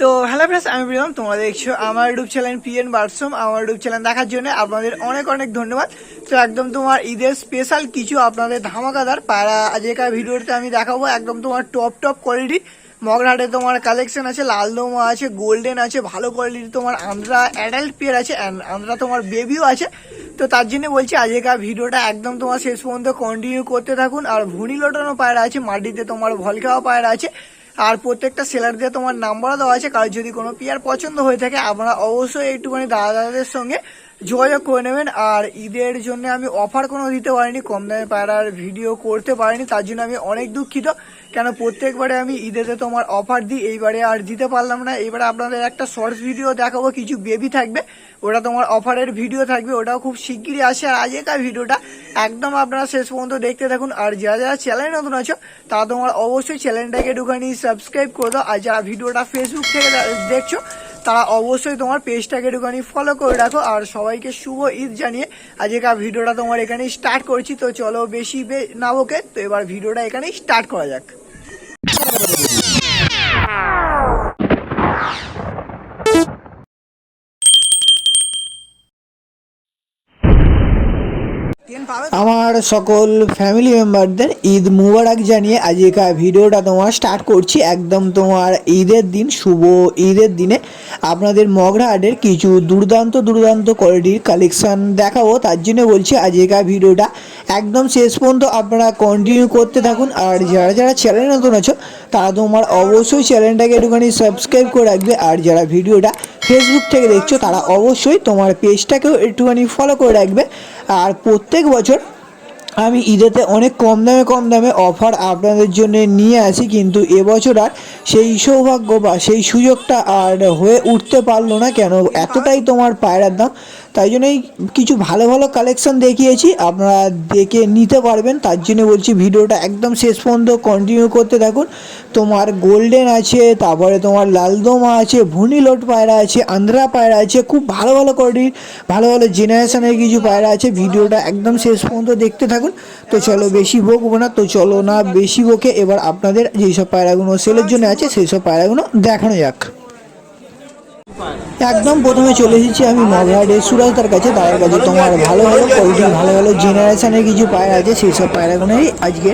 তো hello friends, আমি প্রিয়ম। তোমরা দেখছো আমার ইউটিউব চ্যানেল পিএন বার্সম। আমার ইউটিউব চ্যানেল দেখার জন্য আপনাদের অনেক অনেক ধন্যবাদ। তো একদম তোমার ঈদের স্পেশাল কিছু আপনাদের ধামাকাদার পায়রা আজকের ভিডিওতে আমি দেখাবো। একদম তোমার টপ কোয়ালিটি মগরাহাটে তোমার কালেকশন আছে, লালদমা আছে, গোল্ডেন আছে, ভালো কোয়ালিটি তোমার আন্ধ্রা অ্যাডাল্ট পেয়ার আছে, আন্ধ্রা তোমার বেবিও আছে। তো তার জন্য বলছি আজকের ভিডিওটা একদম তোমার শেষ পর্যন্ত কন্টিনিউ করতে থাকুন। আর ভুনি লোটানো পায়রা আছে, মাটিতে তোমার ভল খাওয়া পায়রা আছে, আর প্রত্যেকটা সেলার দিয়ে তোমার নাম্বারও দেওয়া আছে। কারণ যদি কোনো পেয়ার পছন্দ হয়ে থাকে আপনারা অবশ্যই একটুখানি দাদাদের সঙ্গে যোগাযোগ করে নেবেন। আর ঈদের জন্য আমি অফার কোনো দিতে পারিনি, কম দামে পায়রার ভিডিও করতে পারিনি, তার জন্য আমি অনেক দুঃখিত। কেন প্রত্যেকবারে আমি ঈদেতে তোমার অফার দিই, এইবারে আর দিতে পারলাম না। এইবারে আপনাদের একটা শর্টস ভিডিও দেখাবো, কিছু বেবি থাকবে, ওটা তোমার অফারের ভিডিও থাকবে, ওটাও খুব শিগগিরই আসে। আর আজকের ভিডিওটা একদম আপনারা শেষ পর্যন্ত দেখতে থাকুন। আর যারা যারা চ্যানেল নতুন আছো তারা তোমার অবশ্যই চ্যানেলটাকে একটুখানি সাবস্ক্রাইব করে দাও। আর যারা ভিডিওটা ফেসবুক থেকে দেখছো তারা অবশ্যই তোমার পেজটাকে একটুখানি ফলো করে রাখো। আর সবাইকে শুভ ঈদ জানিয়ে আজকের ভিডিওটা তোমার এখানে স্টার্ট করছি। তো চলো বেশি না বকে, তো এবার ভিডিওটা এখানেই স্টার্ট করা যাক। আমার সকল ফ্যামিলি মেম্বারদের ঈদ মুবারক জানিয়ে আজকের ভিডিওটা তোমার স্টার্ট করছি। একদম তোমার ঈদের দিন, শুভ ঈদের দিনে আপনাদের মগরাহাটের কিছু দুর্দান্ত কোয়ালিটির কালেকশান দেখাবো। তার জন্য বলছি আজকের ভিডিওটা একদম শেষ পর্যন্ত আপনারা কন্টিনিউ করতে থাকুন। আর যারা যারা চ্যানেল নতুন আছো তারা তোমার অবশ্যই চ্যানেলটাকে একটুখানি সাবস্ক্রাইব করে রাখবে। আর যারা ভিডিওটা ফেসবুক থেকে দেখছো তারা অবশ্যই তোমার পেজটাকেও একটুখানি ফলো করে রাখবে। আর প্রত্যেক বছর আমি ঈদেতে অনেক কম দামে অফার আপনাদের জন্য নিয়ে আসি, কিন্তু এবছর আর সেই সৌভাগ্য বা সেই সুযোগটা আর হয়ে উঠতে পারলো না। কেন এতটাই তোমার পায়রার দাম, তাই জন্যই কিছু ভালো কালেকশন দেখিয়েছি, আপনারা দেখে নিতে পারবেন। তার জন্য বলছি ভিডিওটা একদম শেষ পর্যন্ত কন্টিনিউ করতে থাকুন। তোমার গোল্ডেন আছে, তারপরে তোমার লালদমা আছে, ভুনি লোট পায়রা আছে, আন্ধ্রা পায়রা আছে, খুব ভালো কোয়ালিটির ভালো জেনারেশনের কিছু পায়রা আছে। ভিডিওটা একদম শেষ পর্যন্ত দেখতে থাকুন। তো চলো বেশি বকবো না, তো চলো না বেশি বকে এবার আপনাদের যেসব পায়রাগুলো সেলের জন্য আছে সেই সব পায়রাগুলো দেখানো যাক। একদম প্রথমে চলে এসেছি আমি মগরাহাটের সুরাজদার কাছে। তার কাছে তোমার ভালো কোয়ালিটির ভালো জেনারেশনের কিছু পায়রা আছে, সেই সব পায়রাগুলোই আজকে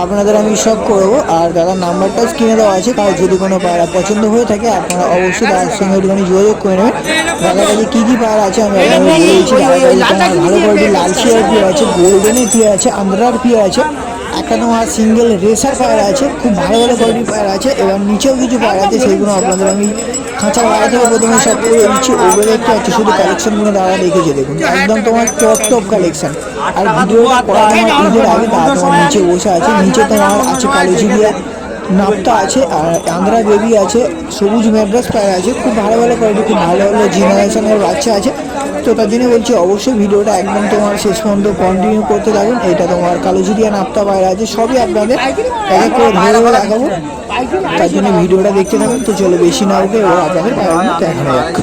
আপনাদের আমি সব করবো। আর দাদার নাম্বারটাও স্ক্রিনে দেওয়া আছে, কারণ যদি কোনো পায়রা পছন্দ হয়ে থাকে আপনারা অবশ্যই তার সঙ্গে একটুখানি যোগাযোগ করে নেবেন। দাদার কাছে কী পায়রা আছে আমি বলে দিয়েছি। দাদার কাছে তোমার ভালো কোয়ালিটির লাল শিয়ার পিয়ার আছে, গোল্ডেনের পিয়ার আছে, আন্ধ্রার পিয়ার আছে, একটা তোমার সিঙ্গেল রেসার পায়রা আছে, খুব ভালো কোয়ালিটির পায়রা আছে। এবার নিচেও কিছু পায়রা আছে, সেইগুলো আপনাদের আমি খাঁচার বাইরে থেকে প্রথমে সব করে দিচ্ছি। ওগুলো দেখতে পাচ্ছি শুধু কালেকশনগুলো দাদা রেখেছে, দেখুন একদম তোমার টপ কালেকশন। আর ভিডিওটা করা তোমার ঈদের আগে দাদা তোমার নিচে বসে আছে। নিচে তোমার আছে কালো জিরিয়া নাপতা আছে, আর আন্ধ্রা বেবি আছে, সবুজ ম্যাড্রাস পায়রা আছে, খুব ভালো কোয়ালিটি খুব ভালো জেনারেশনের বাচ্চা আছে। তো তার জন্য বলছি অবশ্যই ভিডিওটা একদম তোমার শেষ পর্যন্ত কন্টিনিউ করতে থাকুন। এটা তোমার কালোজিরিয়া নাপতা পায়রা আছে, সবই আপনাদের এক করে ধরে দেখাবো, তার জন্য ভিডিওটা দেখতে থাকুন। তো চলো বেশি না ওকে এবার আপনাদের পায়রাগুলো দেখানো যাক।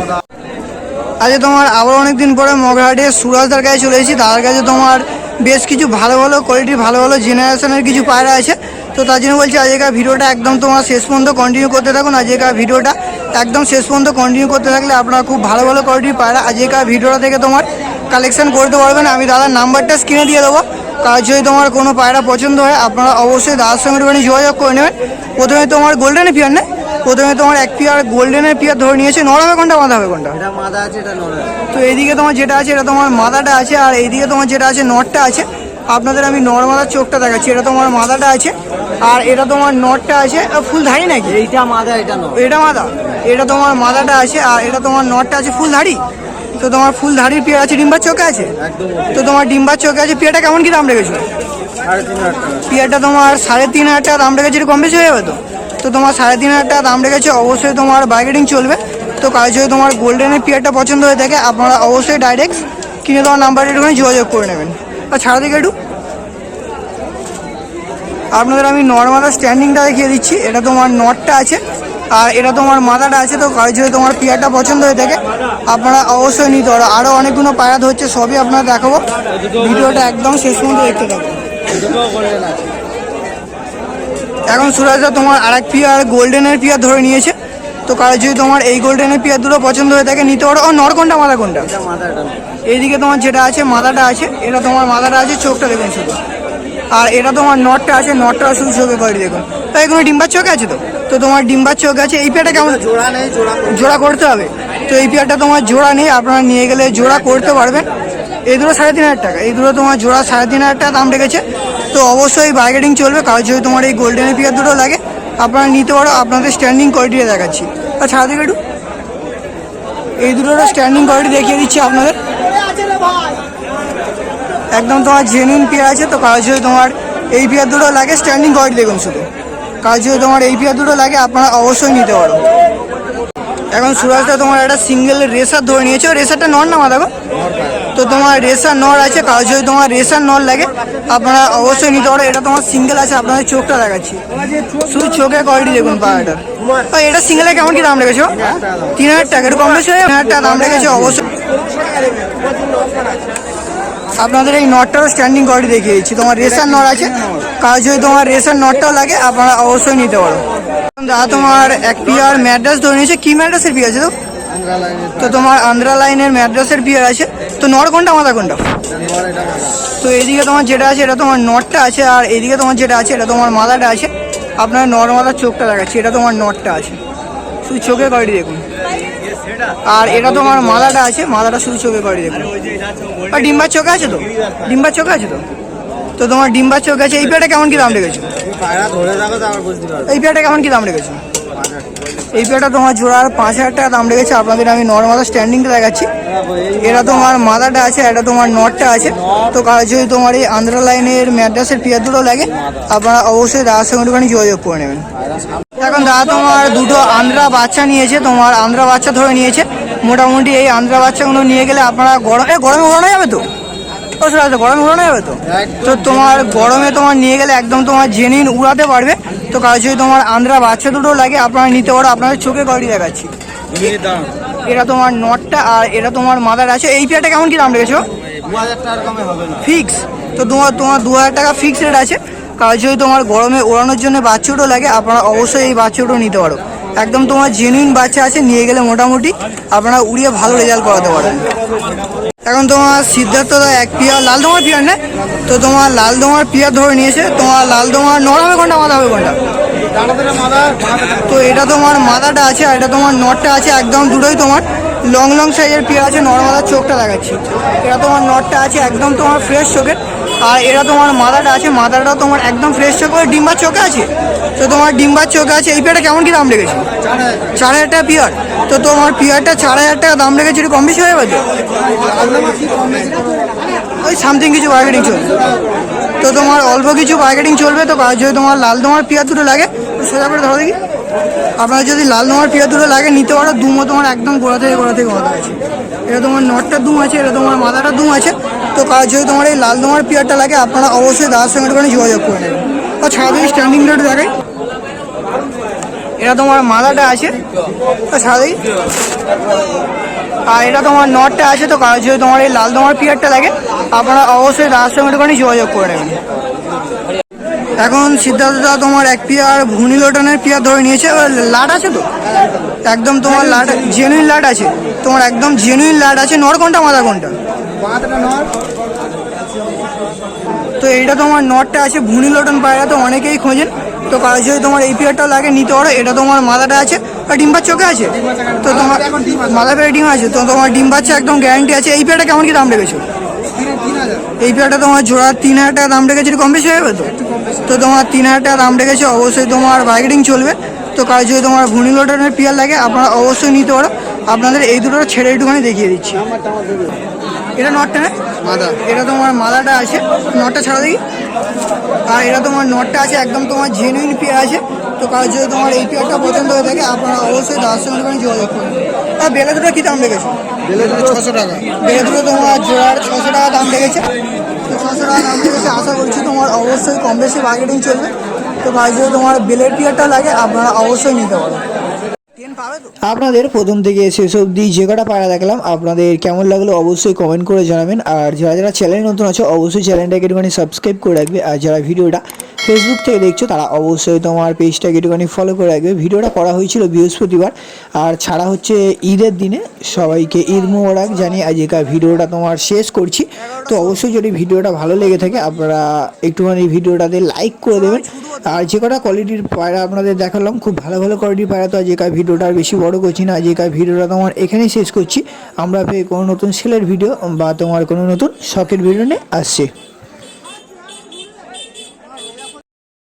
আজকে তোমার আবার অনেকদিন পরে মগরাহাটে সুরাজদার কাছে চলে এসেছি। তার কাছে তোমার বেশ কিছু ভালো কোয়ালিটির ভালো জেনারেশনের কিছু পায়রা আছে। তো তার জন্য বলছি আজকের ভিডিওটা একদম তোমার শেষ পর্যন্ত কন্টিনিউ করতে থাকুন। আজকের ভিডিওটা একদম শেষ পর্যন্ত কন্টিনিউ করতে থাকলে আপনারা খুব ভালো কোয়ালিটির পায়রা আজকের ভিডিওটা থেকে তোমার কালেকশন করতে পারবেন। আমি দাদার নাম্বারটা স্ক্রিনে দিয়ে দেবো, কারণ যদি তোমার কোনো পায়রা পছন্দ হয় আপনারা অবশ্যই দাদার সঙ্গে একটুখানি যোগাযোগ করে নেবেন। প্রথমে তোমার গোল্ডেনের পিয়ার নেই, প্রথমে তোমার এক পিয়ার গোল্ডেনের পিয়ার ধরে নিয়েছে। নর হবে কোনটা, মাদা হবে কোনটা? এটা মাদা আছে, এটা নর আছে। তো এইদিকে তোমার যেটা আছে এটা তোমার মাদাটা আছে, আর এইদিকে তোমার যেটা আছে নটটা আছে। আপনাদের আমি নর মাদার চোখটা দেখাচ্ছি, এটা তোমার মাদাটা আছে, আর এটা তোমার নটটা আছে। ফুল ধাড়ি নাকি? এইটা মাদা, এটা নর। এটা মাদা, এটা তোমার মাদাটা আছে, আর এটা তোমার নটটা আছে ফুল ধাড়ি। তো তোমার ফুল ধাড়ির পেয়ার আছে, ডিম্বার চোখে আছে। তো তোমার ডিম্বার চোখে আছে। পেয়ারটা কেমন কি দাম রেখেছো? 3,500 টাকা। পেয়ারটা তোমার 3,500 টাকা দাম রেখেছে, কম বেশি হয়ে যাবে তো? তো তোমার 3,500 টাকা দাম রেখেছে, অবশ্যই তোমার বার্গেনিং চলবে। তো কাজ যদি তোমার গোল্ডেনের পেয়ারটা পছন্দ হয়ে থাকে আপনারা অবশ্যই ডাইরেক্ট কিনে দেওয়ার নাম্বারে একটুখানি যোগাযোগ করে নেবেন। আর ছাড়া দিকে একটু আপনাদের আমি নর্মাল স্ট্যান্ডিংটা দেখিয়ে দিচ্ছি। এটা তোমার নটটা আছে, আর এটা তোমার মাথাটা আছে। তো কাজ যদি তোমার পেয়ারটা পছন্দ হয়ে থাকে আপনারা অবশ্যই নিতে পারো। আরও অনেকগুলো পায়রা ধরছে, সবই আপনারা দেখাবো, ভিডিওটা একদম শেষ পর্যন্ত দেখতে থাকবো। এখন সুরাজদা তোমার আরেক পিয়ার গোল্ডেনের পিয়ার ধরে নিয়েছে। তো কারো যদি তোমার এই গোল্ডেনের পেয়ার দুটো পছন্দ হয়ে থাকে নিতে পারো। ও নর কোনটা মাদা কোনটা? এটা মাথা এটা নর। এইদিকে তোমার যেটা আছে মাদাটা আছে, এটা তোমার মাদাটা আছে, চোখটা দেখুন শুধু। আর এটা তোমার নটটা আছে, নটটা শুধু চোখে কোয়ালিটি দেখুন। তো এগুলো ডিম্বার চোখ আছে। তো তোমার ডিম্বার চোখ আছে। এই পেয়ারটা কেমন? জোড়া নেই, জোড়া করতে হবে। তো এই পেয়ারটা তোমার জোড়া নেই, আপনারা নিয়ে গেলে জোড়া করতে পারবেন। এই দুটো 3,500 টাকা, এই দুটো তোমার জোড়া 3,500 টাকা দাম রেখেছে। তো অবশ্যই বার্গেনিং চলবে। কারণ যদি তোমার এই গোল্ডেনের পেয়ার দুটো লাগে আপনারা নিতে পারো। আপনাদের স্ট্যান্ডিং কোয়ালিটি দেখাচ্ছি। আর ছাড়া দিকে একটু এই দুটোর স্ট্যান্ডিং কোয়ালিটি দেখিয়ে দিচ্ছি আপনাদের। একদম তোমার জেনুইন পেয়ার আছে। তো কাজ যদি তোমার এই পেয়ার দুটো লাগে স্ট্যান্ডিং কোয়ালিটি দেখুন শুধু। কাজ যদি তোমার এই পেয়ার দুটো লাগে আপনারা অবশ্যই নিতে পারো। এখন সুরাজটা তোমার একটা সিঙ্গেল রেসার ধরে নিয়েছে। রেসারটা নর না মাদা গো? তো তোমার রেসার নর আছে। কাজ যদি তোমার রেসার নর লাগে আপনারা অবশ্যই নিতে পারো। এটা তোমার সিঙ্গেল আছে, আপনাদের চোখটা দেখাচ্ছি শুধু, চোখের কোয়ালিটি দেখুন পাড়াটার। তো এটা সিঙ্গেলে কেমন কি দাম রেখেছো? 3,000 টাকা, একটু কম বেশি 3,000 টাকা দাম রেখেছে অবশ্যই। আপনাদের এই নটটারও স্ট্যান্ডিং কোয়ালিটি দেখিয়ে দিচ্ছি। তোমার রেসার নট আছে, কাজ যদি তোমার রেসার নটটাও লাগে আপনারা অবশ্যই নিতে পারো। দাদা তোমার এক পিয়ার ম্যাড্রাস ধরে নিয়েছে। কি ম্যাড্রাসের পিয়ার আছে? তো তোমার আন্ধ্রা লাইনের ম্যাড্রাসের পিয়ার আছে। তো নর কোনটা মাদা কোনটা? তো এইদিকে তোমার যেটা আছে এটা তোমার নটটা আছে, আর এইদিকে তোমার যেটা আছে এটা তোমার মাদাটা আছে। আপনার নর মাদার চোখটা দেখাচ্ছি, এটা তোমার নটটা আছে, শুধু চোখের কোয়ালিটি দেখুন। আর এটা তোমার মাদাটা আছে, মাদাটা শুধু চোখে কোয়ালিটি দেখুন। আর ডিম্বার চোখ আছে তো? ডিম্বার চোখ আছে তো? তো তোমার ডিম্বার চোখ আছে। এই পেয়ারটা কেমন কি দাম রেখেছো? এই পেয়ারটা কেমন কি দাম রেখেছো? এই পেয়ারটা তোমার জোড়ার 5,000 টাকা দাম রেখেছে। আপনাদের আমি নর্মাল স্ট্যান্ডিংটা দেখাচ্ছি। এটা তোমার মাদাটা আছে, এটা তোমার নটটা আছে। তো কাজ যদি তোমার এই আন্ধ্রা লাইনের ম্যাড্রাসের পেয়ার দুটো লাগে আপনারা অবশ্যই দাদার সঙ্গে একটুখানি যোগাযোগ করে নেবেন। এখন দাদা তোমার দুটো আন্ধ্রা বাচ্চা নিয়েছে, তোমার আন্ধ্রা বাচ্চা ধরে নিয়েছে। মোটামুটি এই আন্ধ্রা বাচ্চাগুলো নিয়ে গেলে আপনারা গরমে উড়ানো যাবে তো? গরমে উড়ানো যাবে তো? তো তোমার গরমে তোমার নিয়ে গেলে একদম তোমার জেনুইন উড়াতে পারবে। তো কাজ যদি তোমার আন্ধ্রা বাচ্চা দুটো লাগে আপনারা নিতে পারো। আপনাদের চোখে কোয়ালিটি দেখাচ্ছি। এটা তোমার নটটা আর এটা তোমার মাদার আছে। এই পেয়ারটা কেমন কি দাম রেখেছো? 2,000 টাকার কমে হবে না। ফিক্স? তো তোমার 2,000 টাকা ফিক্স রেট আছে। কাজ যদি তোমার গরমে ওড়ানোর জন্য বাচ্চাটো লাগে আপনারা অবশ্যই এই বাচ্চাটো নিতে পারো। একদম তোমার জেনুইন বাচ্চা আছে, নিয়ে গেলে মোটামুটি আপনারা উড়িয়ে ভালো রেজাল্ট করাতে পারেন। এখন তোমার সিদ্ধার্থ দা এক পিয়ার লাল দোমার পিয়ার নেই। তো তোমার লাল দোমার পিয়ার ধরে নিয়েছে। তোমার লাল দোমার নর হবে কোনটা, মাদা হবে কোনটা? তো এটা তোমার মাদাটা আছে আর এটা তোমার নটটা আছে। একদম দুটোই তোমার লং লং সাইজের পিয়ার আছে। নর মাদার চোখটা দেখাচ্ছি। এটা তোমার নটটা আছে একদম তোমার ফ্রেশ চোখের। আর এটা তোমার মাদাটা আছে, মাদাটা তোমার একদম ফ্রেশ চোখে, ডিম্বার চোখে আছে। তো তোমার ডিম্বার চোখে আছে। এই পেয়ারটা কেমন কি দাম রেখেছে? 4,000 টাকা পিয়ার। তো তোমার পিয়ারটা 4,000 টাকা দাম রেখেছে, একটু কম বেশি হয়ে যাবে তো? ওই সামথিং কিছু বার্গেটিং চলবে। তো তোমার অল্প কিছু বার্গেটিং চলবে। তো যদি তোমার লাল দোমার পিয়ার দুটো লাগে সোজা করে ধরো দেখি। আপনার যদি লাল দোমার পিয়ার দুটো লাগে নিতে পারো। দুমো তোমার একদম গোড়া থেকে মাথা আছে। এটা তোমার নটটা দুম আছে, এটা তোমার মাথাটা দুম আছে। তো যদি তোমার এই লাল দোমার পিয়ারটা লাগে আপনারা অবশ্যই দাদার সঙ্গে একটুখানি যোগাযোগ করে নেবেন। আর ছাড়া দিকে স্ট্যান্ডিং রেট দেখাই। এটা তোমার মাদাটা আছে, ছাড়া দিই। আর এটা তোমার নটটা আছে। তো যদি তোমার এই লাল দোমার পিয়ারটা লাগে আপনারা অবশ্যই দাদার সঙ্গে একটুখানি যোগাযোগ করে নেবেন। এখন সিদ্ধার্থ তোমার এক পিয়ার ভুনি লোটনের পিয়ার ধরে নিয়েছে। লাট আছে তো? একদম তোমার লাট জেনুইন লাট আছে। তোমার একদম জেনুইন লাট আছে। নর কোনটা মাদা কোনটা? তো এইটা তোমার নটটা আছে। ভুনি লোটন পায়রা তো অনেকেই খোঁজেন। তো কাজ যদি তোমার এই পেয়ারটাও লাগে নিতে পারো। এটা তোমার মাদাটা আছে আর ডিম্বার চোখে আছে। তো তোমার মাদা পেয়ার ডিম আছে। তো তোমার ডিম বাচ্চা একদম গ্যারান্টি আছে। এই পেয়ারটা কেমন কি দাম রেখেছো? এই পেয়ারটা তোমার জোড়া 3,000 টাকা দাম রেখেছে, কম বেশি হয়ে যাবে তো? তো তোমার 3,000 টাকা দাম রেখেছে। অবশ্যই তোমার বার্গেটিং চলবে। তো কাজ যদি তোমার ভুনি লোটনের পিয়ার লাগে আপনারা অবশ্যই নিতে পারো। আপনাদের এই দুটো ছেড়ে একটুখানি দেখিয়ে দিচ্ছি। এটা নটটা না মাদা? এটা তোমার মাদাটা আছে, নটটা ছাড়া দেখি। আর এটা তোমার নটটা আছে, একদম তোমার জেনুইন পেয়ার আছে। তো কাজ যদি তোমার এই পেয়ারটা পছন্দ হয়ে থাকে আপনারা অবশ্যই দাদার সঙ্গে একটুখানি যোগাযোগ করুন। আর বেলে দুটো কী দাম রেখেছো? বেলে দুটো 600 টাকা। বেলে দুটো তোমার জোড়ার 600 টাকা দাম রেখেছে। তো 600 টাকা দাম রেখেছে। আশা করছি তোমার অবশ্যই কম বেশি বার্গেটিং চলবে। তো ভাই যদি তোমার বেলের পিয়ারটা লাগে আপনারা অবশ্যই নিতে পারো। আপনাদের প্রথম থেকে শেষ অবধি যে কটা পায়রা দেখলাম আপনাদের কেমন লাগলো অবশ্যই কমেন্ট করে জানাবেন। আর যারা যারা চ্যানেল নতুন আছে অবশ্যই চ্যানেলটাকে একটুখানি সাবস্ক্রাইব করে রাখবে। আর যারা ভিডিওটা ফেসবুক থেকে দেখছো তারা অবশ্যই তোমার পেজটাকে একটুখানি ফলো করে রাখবে। ভিডিওটা করা হয়েছিল বৃহস্পতিবার আর ছাড়া হচ্ছে ঈদের দিনে। সবাইকে ঈদ মোবারক জানিয়ে আজকের ভিডিওটা তোমার শেষ করছি। তো অবশ্যই যদি ভিডিওটা ভালো লেগে থাকে আপনারা একটুখানি ভিডিওটাতে লাইক করে দেবেন। আর যে কটা কোয়ালিটির পায়রা আপনাদের দেখালাম খুব ভালো ভালো কোয়ালিটির পায়রা, তো আজকের ভিডিওটা আর বেশি বড় করছি না, আজকের ভিডিওটা তোমার এখানেই শেষ করছি। আমরা কোনো নতুন সেলের ভিডিও বা তোমার কোনো নতুন শখের ভিডিও নিয়ে আসছি।